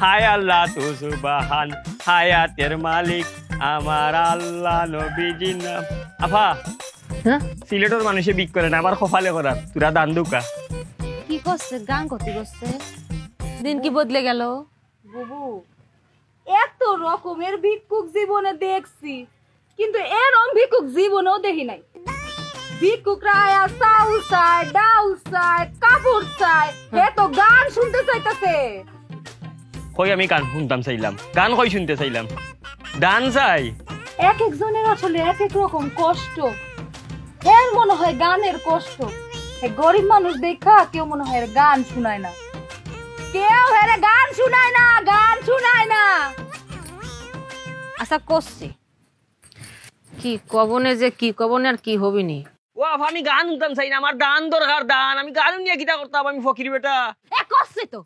হায় আল্লাহ তু সুবহান হায়াতের মালিক আমার আল্লাহ নবীজির নাম। আফা সিলেটের মানুষে বিক করে না, আবার কপালে করার তোরা দান দুকা কি করছে? গান করতে করছে, দিন কি বদলে গেল বুবু। এত রকমের ভিক্ষুক জীবনে দেখছি, কিন্তু এরকম ভিক্ষুক জীবনেও দেখি নাই। ভিক্ষুকরা আয়া চাউল চায়, ডাউল চায়, কাপড় চায়, এ তো গান শুনতে চাইতেছে। কই আমি গান শুনতাম চাইলাম, গান কই শুনতে চাইলাম, দান চাই। এক একজনের আসলে এক এক রকম কষ্ট। এর মনে হয় গানের কষ্ট, গরিব মানুষ দেখা কেউ মনে হয় গান শুনায় না, কেউ হেরে গান শুনায় না, গান শুনায় না। আচ্ছা করছি কি কবনে যে কি কবনে আর কি হবিনি। ও আফা আমি গান শুনতাম চাই না, আমার দান দরকার, দান। আমি গান নিয়ে কিতা করতাম, আমি ফকির বেটা। এ করছে তো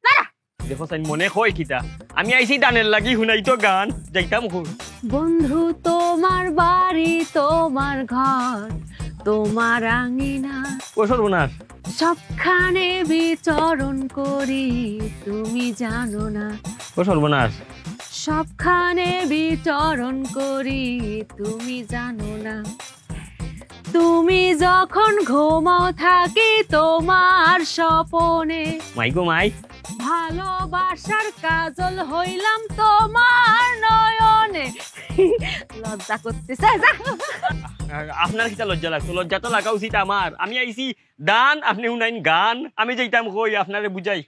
দাঁড়া। দেখো চাই মনে কই কিতা, আমি আইছি দানের লাগি শুনাই তো গান যাইতাম খুব। বন্ধু তোমার বাড়ি তোমার ঘর তোমার আঙিনা, ও সর্বনাশ, সবখানে বিচরণ করি তুমি জানো না। ও সর্বনাশ, সবখানে বিচরণ করি তুমি জানো না। তুমি যখন ঘুমাও থাকি তোমার স্বপনে, মাই গো মাই, ভালোবাসার কাজল হইলাম তোমার নয়নে। লজ্জা করতেছে, যা। আপনার কিতা লজ্জা লাগতো? লজ্জা তো লাগা উচিত আমার। আমি আইছি দান, আপনি শুনাইন গান। আমি যাইতাম কই আপনারে বুঝাই,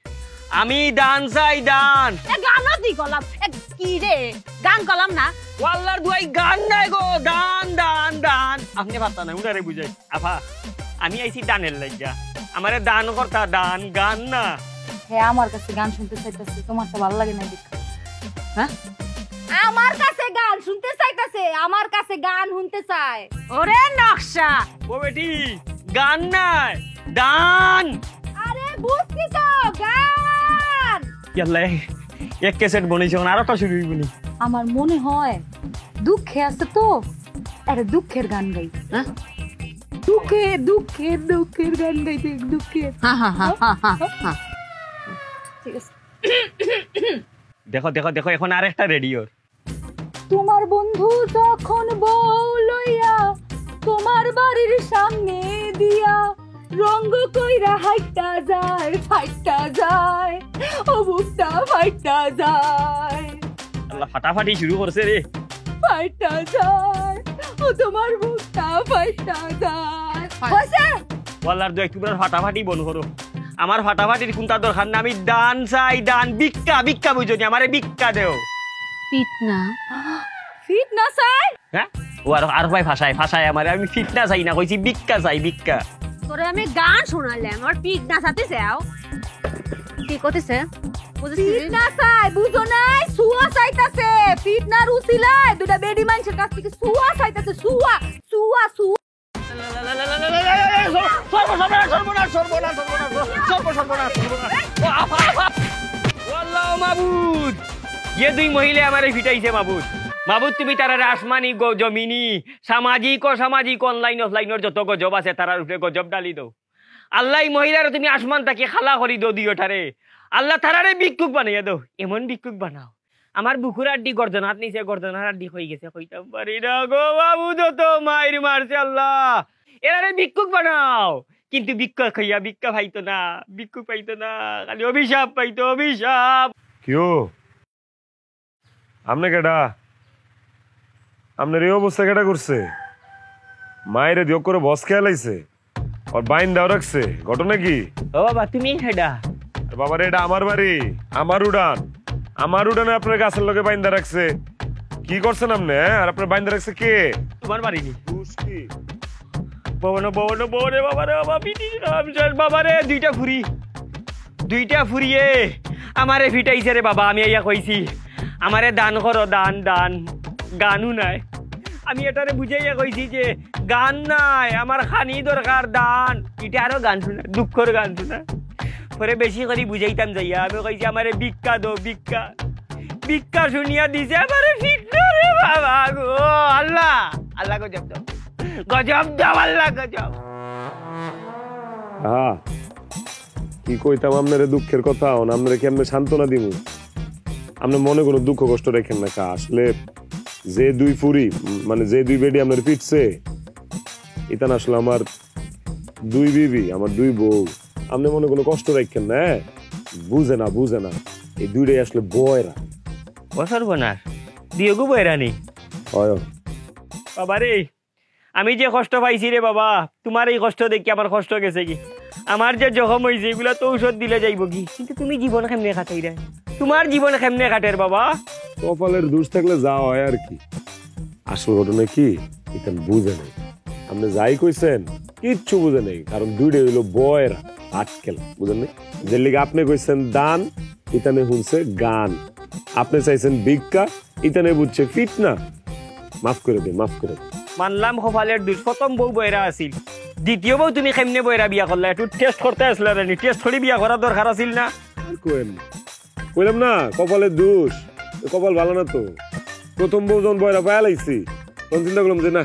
আমি দান চাই, দান। গানও দি গলাম কি রে, গান গলাম না। ওয়াল্লার দুয়াই গান নাই গো, দান দান দান। আপনি ভাবতা না, উনারে বুঝাই। আফা আমি আইছি দানের লাগিয়া, আমারে দান করতা, দান গান না। হ্যাঁ আমার কাছে গান শুনতে চাইতেছে, তোমার তো ভালো লাগে না দেখা। হ্যাঁ আমার কাছে গান শুনতে চাইতেছে, আমার কাছে গান শুনতে চায়। ওরে নকশা, ও বেটি গান নাই, দান। আরে বুঝছি তো, গান। ইয়াল্লা এক ক্যাসেট বনেছে, আরেকটা শুরু হইবনি। আমার মনে হয় দুঃখে আছে তো, আরে দুঃখের গান গাই। হ্যাঁ দুঃখে দুঃখের দুঃখের গান গাইতে, দুঃখের। ঠিক আছে, দেখো দেখো দেখো, এখন আরেকটা রেডিওর। তোমার বন্ধু যখন বউ লইয়া তোমার বাড়ির সামনে দিয়া রঙ্গ কইরা হাইটা যায়, ফাইটা যায়, ও বুকটা ফাইটা যায়, আল্লাহ ফাটাফাটি শুরু করছে রে। ফাইটা যায়, ও তোমার বুকটা ফাইটা যায়। হইছে? ওয়াল্লার দুই একটু ফাটাফাটি বন করো, আমার ফাটাফাটির কোনটা দরকার না। আমি দান চাই, দান। ভিক্ষা ভিক্ষা বুঝো নি, আমারে ভিক্ষা দেও। পিটনা ফিট না চাই? হ্যাঁ ও আর ভাই ভাষায় ভাষায় আমারে, আমি ফিট না চাই না, কইছি ভিক্ষা চাই, ভিক্ষা। তোরে আমি গান শোনালাম, আমার পিটনা সাথে যাও। কি করতেছে ফিট না চাই, বুঝো নাই? সুয়া চাইতাছে। ফিট না রুচিলাই দুটা বেডি মানুষের কাছ থেকে সুয়া চাইতাছে, সুয়া সুয়া সুয়া। দুই মহিলা আমারে ফিটাইছে মাবুদ। মাবুদ তুমি তারা আসমানি জমিনি সামাজিক অসামাজিক অনলাইন অফলাইনের যত গজব আছে তারার উপরে গজব ডালি দাও। আল্লাহ মহিলার তুমি আসমান তাকে খালা করি দো দিওটারে। আল্লাহ তারারে ভিক্ষুক বানাইয়া দাও, এমন ভিক্ষুক বানাও আমার বুকুর আড্ডি গর্জনাত নিচে গর্জনার আড্ডি হয়ে গেছে, কইতাম পারি না গো বাবু, যত মাইর মারছে আল্লাহ। এরারে ভিক্ষুক বানাও, কিন্তু ভিক্ষা খাইয়া ভিক্ষা পাইতো না, ভিক্ষুক পাইতো না, খালি অভিশাপ পাইতো, অভিশাপ। কিও আমনে কেডা? আপনার এই অবস্থা কেডা করছে? মায়েরে দিও করে বস খেয়াল আইছে আর বাইন দাও রাখছে, ঘটনা কি? ও বাবা তুমি হেডা? বাবার এটা আমার বাড়ি, আমার উড়ান, আমার উড়ানে আপনার গাছের লগে বাইন্দা রাখছে। কি করছেন আপনি? আর আপনার বাইন্দা রাখছে কে? তোমার বাড়ি নি? কি বাবা না বাবা না বাবা রে, বাবা রে বাবা, পিটি রামচন্দ্র বাবা রে, দুইটা ফুরিয়ে আমারে ফিটাইছে রে বাবা। আমি ইয়া কইছি আমারে দান করো, দান দান। গানও নাই, আমি এটারে বুঝাইয়া কইছি যে গান নাই, আমার খানি দরকার, দান। এটা আরো গান শোনা, দুঃখর গান শোনা। পরে বেশি করে বুঝাইতাম যাইয়া আমি কইছি আমারে ভিক্ষা দো, ভিক্ষা। ভিক্ষা শুনিয়া দিছে আমারে ফিটনা রে বাবা গো। আল্লাহ আল্লাহ গজব দাও, গজব দাও আল্লাহ, গজব। কি কইতাম আপনারে দুঃখের কথা, আপনারে কেমনে সান্ত্বনা দিব? আপনি মনে কোনো দুঃখ কষ্ট রেখেন না কা আসলে যে দুই ফুরি মানে যে দুই বেডি আপনার পিটছে এটা না আসলে আমার দুই বিবি আমার দুই বউ আপনি মনে কোনো কষ্ট রাখেন না বুঝে না এই দুইটাই আসলে বয়রা বছর বোনার দিয়ে গো বয়রানি হয় বাবা রে আমি যে কষ্ট পাইছি রে বাবা তোমার এই কষ্ট দেখি আমার কষ্ট গেছে কি আমার যে জখম হয়েছে এগুলা তো ঔষধ দিলে যাইব কি কিন্তু তুমি জীবন কেমনে কাটাই রে তোমার জীবন কেমনে কাটের বাবা কপালের দোষ থাকলে যা হয় আর কি আসল ঘটনা কি এখান বুঝে নেই আপনি যাই কইছেন কিচ্ছু বুঝে নেই কারণ দুইটাই হইলো বয়রা আটকেল বুঝেন নেই যে লিগে আপনি কইছেন দান ইতানে শুনছে গান আপনি চাইছেন ভিক্ষা ইতানে বুঝছে ফিট না মাফ করে দিন মানলাম কপালের দোষ প্রথম বউ বয়রা আছিল দ্বিতীয় বউ তুমি কেমনে বয়রা বিয়া করলা একটু টেস্ট করতে আসলে রানি টেস্ট করে বিয়া করার দরকার আছিল না কইলাম না কপালের দোষ কপাল ভালো না তো প্রথম বউ যখন বয়রা পায়া লাইছি তখন চিন্তা করলাম যে না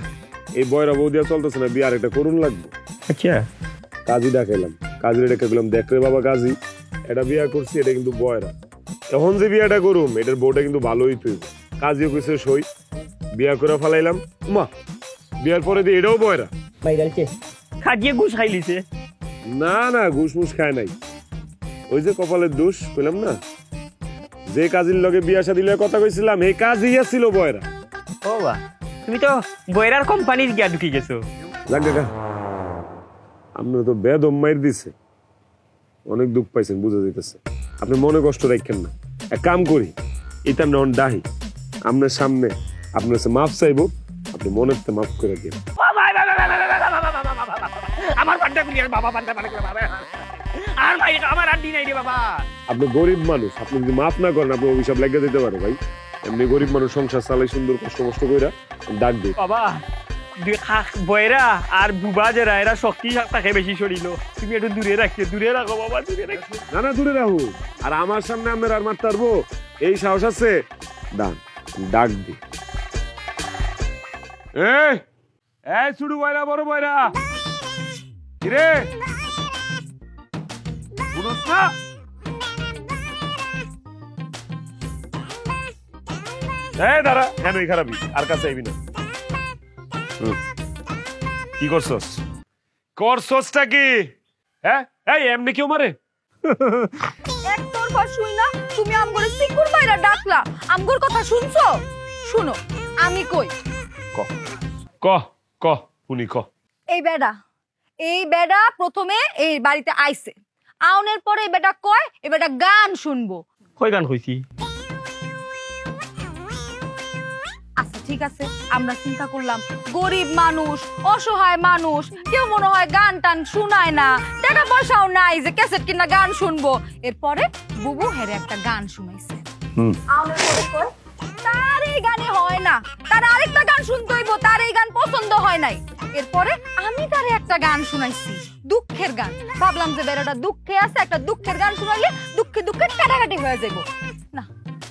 এই বয়রা বউ দিয়া চলতেছে না বিয়ে আর একটা করুন লাগবে আচ্ছা কাজী ডাকাইলাম কাজীর ডেকে গেলাম দেখ রে বাবা কাজী এটা বিয়া করছি এটা কিন্তু বয়রা এখন যে বিয়াটা করুম এটার বউটা কিন্তু ভালোই তুই কাজীও কইছে সই বিয়া করে ফেলাইলাম মা বিয়ার পরে দিয়ে এটাও বয়রা খাজিয়ে ঘুষ খাইলিছে না ঘুষ মুস খায় নাই ওই যে কপালের দোষ কইলাম না যে কাজীর লগে বিয়া শাদী লগে কথা কইছিলাম এই কাজই ছিল বয়রা ও বা তুমি তো বয়রার কোম্পানির গিয়া ঢুকি গেছো যাক কাকা আপনার তো বেদম মাইর দিছে অনেক দুঃখ পাইছেন বুঝা যাইতেছে আপনি মনে কষ্ট রাখেন না এক কাম করি এটা নন ডাহি আপনার সামনে আপনার কাছে মাফ চাইবো আপনি মনের তো মাফ করে দিন আমার পান্ডা কুলিয়ার বাবা পান্ডা পান্ডা বাবা আর ভাই আমার আড্ডি নাই রে বাবা আপনি গরিব মানুষ আপনি যদি মাফ না করেন আপনি অভিশাপ লেগে দিতে পারে ভাই এমনি গরিব মানুষ সংসার চালাই সুন্দর কষ্ট কইরা ডাক দিই বাবা বয়রা আর বুবা যারা এরা শক্তি থাকে বেশি শরীর তুমি একটু দূরে রাখো বাবা দূরে রাখো না দূরে রাখো আর আমার সামনে আপনার আর মারতে পারবো এই সাহস আছে ডাক দি এই ছোট বয়রা বড় বয়রা কিরে বুঝছ না দাঁড়া কেন এই খারাপই আর কাছে আইবি না কি করছসটা কি হ্যাঁ এই এমনি কেউ মারে একতরফা শুই না তুমি আমগরে সিকুর বাইরা ডাকলা আমগর কথা শুনছো শুনো আমি কই ক শুনি ক এই বেডা প্রথমে এই বাড়িতে আইছে আউনের পরে এই বেটা কয় এই বেটা গান শুনবো কই গান কইছি আচ্ছা ঠিক আছে আমরা চিন্তা করলাম গরিব মানুষ অসহায় মানুষ কেউ মনে হয় গান টান শুনায় না টাকা পয়সাও নাই যে ক্যাসেট কিনা গান শুনবো এরপরে বুবু হেরে একটা গান শুনাইছে আউনের পরে কয় তার এই গানে হয় না তার আরেকটা গান শুনতে হইব তার এই গান পছন্দ হয় নাই এরপরে আমি তারে একটা গান শুনাইছি দুঃখের গান ভাবলাম যে বেড়াটা দুঃখে আছে একটা দুঃখের গান শুনাইলে দুঃখে কাটাকাটি হয়ে যাইব না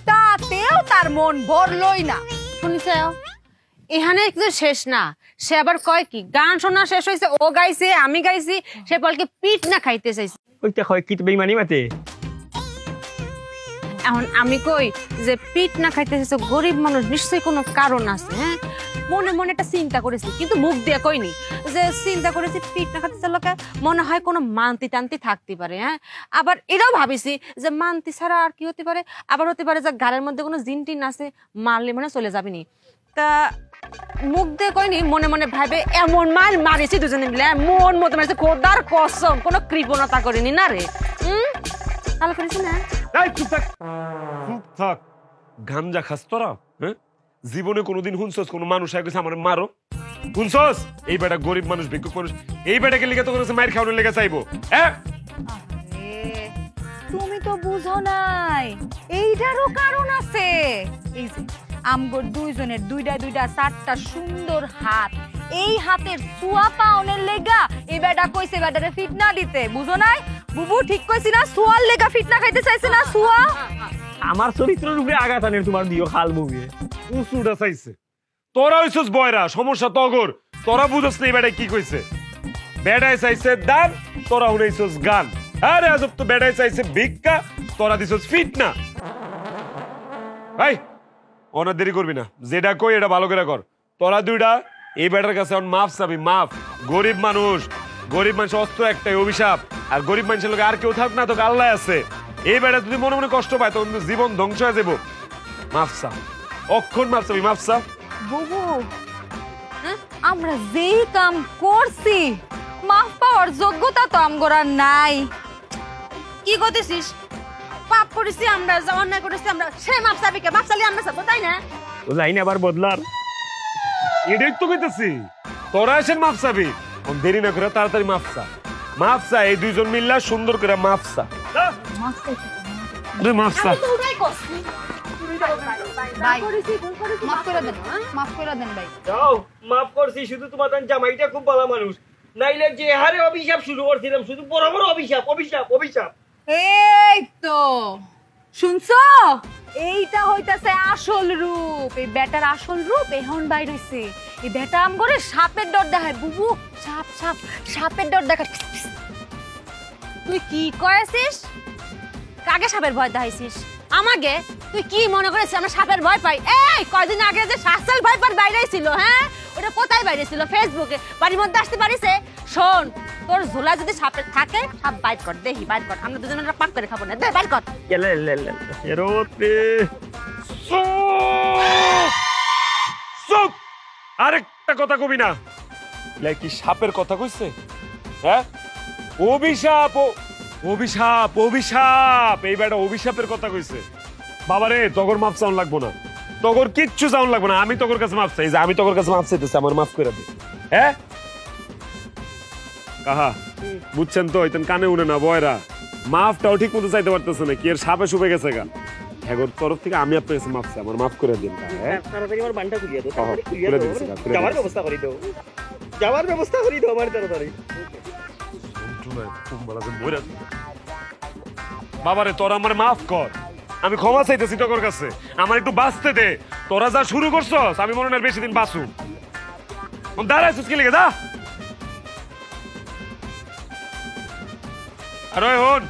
তাতেও তার মন ভরলই না শুনছে এখানে একটু শেষ না সে আবার কয় কি গান শোনা শেষ হয়েছে ও গাইছে আমি গাইছি সে বলকে পিঠ না খাইতে চাইছে ওইটা কয় কি বেইমানি মাতে এখন আমি কই যে পিঠ না খাইতে চাইছে গরিব মানুষ নিশ্চয়ই কোনো কারণ আছে হ্যাঁ মনে মনে একটা চিন্তা করেছি কিন্তু মুখ দিয়ে কইনি যে চিন্তা করেছি পিঠ না খাইতে চাইলে মনে হয় কোনো মান্তি টান্তি থাকতে পারে হ্যাঁ আবার এটাও ভাবিছি যে মান্তি ছাড়া আর কি হতে পারে আবার হতে পারে যে গালের মধ্যে কোনো জিন টিন আছে মারলে মনে চলে যাবিনি তা মুখ দিয়ে কইনি মনে মনে ভাবে এমন মাল মারিছি দুজনে মিলে মন মতো মারিছে খোদার কসম কোনো কৃপণতা করিনি না রে তাহলে করেছি না চুপ থাক গাঞ্জা খাস তোরা হ্যাঁ জীবনে কোনোদিন শুনছস কোন মানুষ আইছে আমার মারো শুনছস এই বেটা গরিব মানুষ ভিক্ষুক মানুষ এই বেটাকে লিখে তো করেছে মায়ের খাওয়ানোর লেগে চাইবো হ্যাঁ তুমি তো বুঝো নাই এইটারও কারণ আছে এই যে আমগর দুইজনের দুইটা চারটা সুন্দর হাত এই হাতের সুয়া পাওনের লেগা এই বেটা কইছে বেটারে ফিটনা দিতে বুঝো নাই বুবু ঠিক কইছি না সুয়ার লেগা ফিটনা খাইতে চাইছে না সুয়া আমার চরিত্রের উপরে আঘাত আনের তোমার দিও খাল বউয়ে উসুটা চাইছে তোরা হইছস বয়রা সমস্যা তগর তোরা বুঝছস না এই বেটায় কি কইছে বেটায় চাইছে দান তোরা হইছস গান আরে আজব তো বেটায় চাইছে ভিক্ষা তোরা দিছস ফিটনা ভাই অনেক দেরি করবি না, যেটা কই এটা ভালো করে কর। তোরা দুইটা এই বেটার কাছে মাফ চাবি, মাফ। গরিব মানুষ, গরিব মানুষ অস্ত্র একটাই, অভিশাপ। আর গরিব মানুষের লোক আর কেউ থাক না, তোকে আল্লাহ আছে। এই বেটা যদি মনে মনে কষ্ট পায় তখন জীবন ধ্বংস হয়ে যাবো। মাফ চা, অক্ষণ মাফ চাবি, মাফ চা। বুবু হ্যাঁ, আমরা যেই কাম করছি মাফ পাওয়ার যোগ্যতা তো আমগোরা নাই। কি করতেছিস? পাপ করেছি আমরা, যা অন্যায় করেছি আমরা, সে মাপ চাবি কে? মাপ চালিয়ে আমরা চাবো, তাই না? ও লাইন আবার বদলার। এটাই তো কইতেছি, তোরা এসে মাফ চাবি। দেরি না করে তাড়াতাড়ি মাফ চা, মাফ চা। এই দুইজন মিল্লা সুন্দর করে মাফ চা, মাফ চা। ভাই মাফ করে দেন, মাফ করে দেন ভাই। যাও, মাফ করছি। শুধু তোমার জামাইটা খুব ভালো মানুষ, নাইলে যে হারে অভিশাপ শুরু করছিলাম, শুধু বড় বড় অভিশাপ অভিশাপ অভিশাপ। এই তো শুনছো, এইটা হইতাছে আসল রূপ। এই বেটার আসল রূপ এখন বাইর হইছে। এই বেটা আম করে সাপের ডর দেখায়। বুবু সাপ সাপ সাপের ডর দেখায়। তুই কি করেছিস? কাকে সাপের ভয় দেখাইছিস? আমাকে? তুই কি মনে করেছিস আমরা সাপের ভয় পাই? এই কয়দিন আগে যে শাসল ভয় পার বাইরে ছিল, হ্যাঁ ওটা কোথায় বাইরে ছিল? ফেসবুকে। বাড়ির মধ্যে আসতে পারিস? শোন, তোর ঝোলা যদি সাপের থাকে, সাপ বাইর কর, দেখি বাইর কর। আমরা দুজনে পাক করে খাবো না, দে বাইর কর। চুপ! আরেকটা কথা কবি না। কি সাপের কথা কইছে? হ্যাঁ, অভিশাপ, অভিশাপ, অভিশাপ। এই বেটা অভিশাপের কথা কইছে। বাবারে, তগর মাফ চাউন লাগবো না, তগর কিচ্ছু চাউন লাগবো না। আমি তগর কাছে মাফ চাই, যে আমি তগর কাছে মাফ চাইতেছি, আমার মাফ করে দে। হ্যাঁ কাহা, বুঝছেন তো? এতেন কানে উনে না বয়রা, মাফটাও ঠিক মতো চাইতে পারতেছে না। কি এর সাপে শুপে গেছে গা। এগোর তরফ থেকে আমি আপনার কাছে মাফ চাই, আমার মাফ করে দিন। হ্যাঁ, তাড়াতাড়ি আমার বানটা খুলিয়ে দাও, খুলে দিচ্ছি, খুলে যাওয়ার দিচ্ছি। ব্যবস্থা করে দাও, যাওয়ার ব্যবস্থা করে দাও আমার তাড়াতাড়ি। বাবারে, তোরা আমার মাফ কর, আমি ক্ষমা চাইতেছি তোর কাছে। আমার একটু বাঁচতে দে। তোরা যা শুরু করছস, আমি মনে হয় বেশি দিন বাঁচু। দাঁড়াইছিস কি লেগে? যা। আর ওই হন,